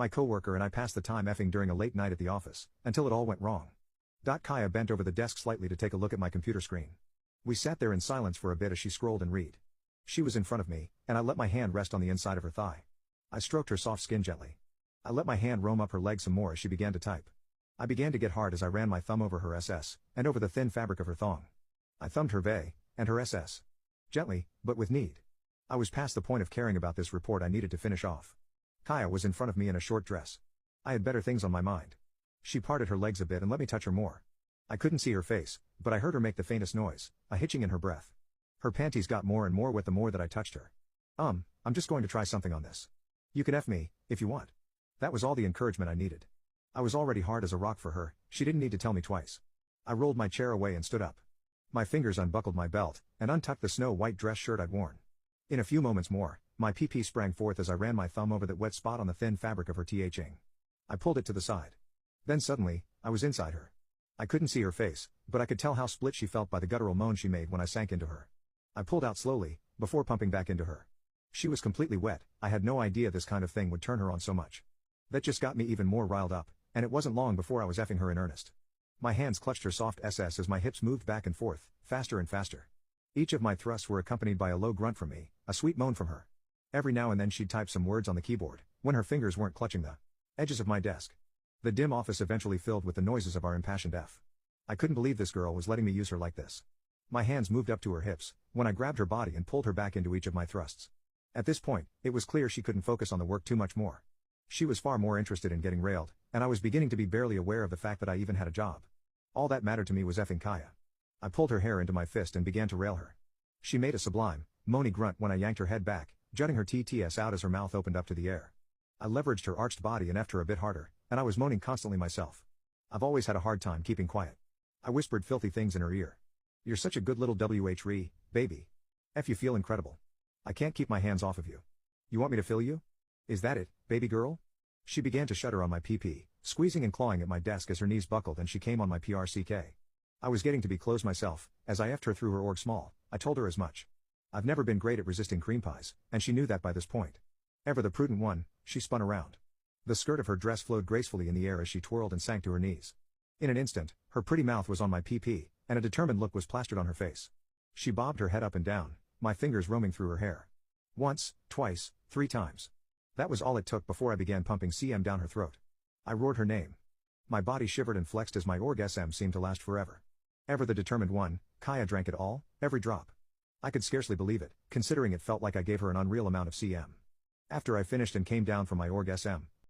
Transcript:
My coworker and I passed the time effing during a late night at the office, until it all went wrong. Kaya bent over the desk slightly to take a look at my computer screen. We sat there in silence for a bit as she scrolled and read. She was in front of me, and I let my hand rest on the inside of her thigh. I stroked her soft skin gently. I let my hand roam up her leg some more as she began to type. I began to get hard as I ran my thumb over her SS, and over the thin fabric of her thong. I thumbed her V, and her SS. Gently, but with need. I was past the point of caring about this report I needed to finish off. Kaya was in front of me in a short dress. I had better things on my mind. She parted her legs a bit and let me touch her more. I couldn't see her face, but I heard her make the faintest noise, a hitching in her breath. Her panties got more and more wet the more that I touched her. I'm just going to try something on this. You can F me, if you want. That was all the encouragement I needed. I was already hard as a rock for her, she didn't need to tell me twice. I rolled my chair away and stood up. My fingers unbuckled my belt, and untucked the snow-white dress shirt I'd worn. In a few moments more, my PP sprang forth as I ran my thumb over that wet spot on the thin fabric of her thing. I pulled it to the side. Then suddenly, I was inside her. I couldn't see her face, but I could tell how split she felt by the guttural moan she made when I sank into her. I pulled out slowly, before pumping back into her. She was completely wet, I had no idea this kind of thing would turn her on so much. That just got me even more riled up, and it wasn't long before I was effing her in earnest. My hands clutched her soft SS as my hips moved back and forth, faster and faster. Each of my thrusts were accompanied by a low grunt from me, a sweet moan from her. Every now and then she'd type some words on the keyboard, when her fingers weren't clutching the edges of my desk. The dim office eventually filled with the noises of our impassioned F. I couldn't believe this girl was letting me use her like this. My hands moved up to her hips, when I grabbed her body and pulled her back into each of my thrusts. At this point, it was clear she couldn't focus on the work too much more. She was far more interested in getting railed, and I was beginning to be barely aware of the fact that I even had a job. All that mattered to me was effing Kaya. I pulled her hair into my fist and began to rail her. She made a sublime, moany grunt when I yanked her head back, jutting her TTS out as her mouth opened up to the air. I leveraged her arched body and effed her a bit harder, and I was moaning constantly myself. I've always had a hard time keeping quiet. I whispered filthy things in her ear. You're such a good little WH-re, baby. F, you feel incredible. I can't keep my hands off of you. You want me to fill you? Is that it, baby girl? She began to shudder on my PP, squeezing and clawing at my desk as her knees buckled and she came on my PRCK. I was getting to be close myself, as I effed her through her org small. I told her as much. I've never been great at resisting cream pies, and she knew that by this point. Ever the prudent one, she spun around. The skirt of her dress flowed gracefully in the air as she twirled and sank to her knees. In an instant, her pretty mouth was on my PP, and a determined look was plastered on her face. She bobbed her head up and down, my fingers roaming through her hair. Once, twice, 3 times. That was all it took before I began pumping CM down her throat. I roared her name. My body shivered and flexed as my org SM seemed to last forever. Ever the determined one, Kaya drank it all, every drop. I could scarcely believe it, considering it felt like I gave her an unreal amount of CM. After I finished and came down from my org SM,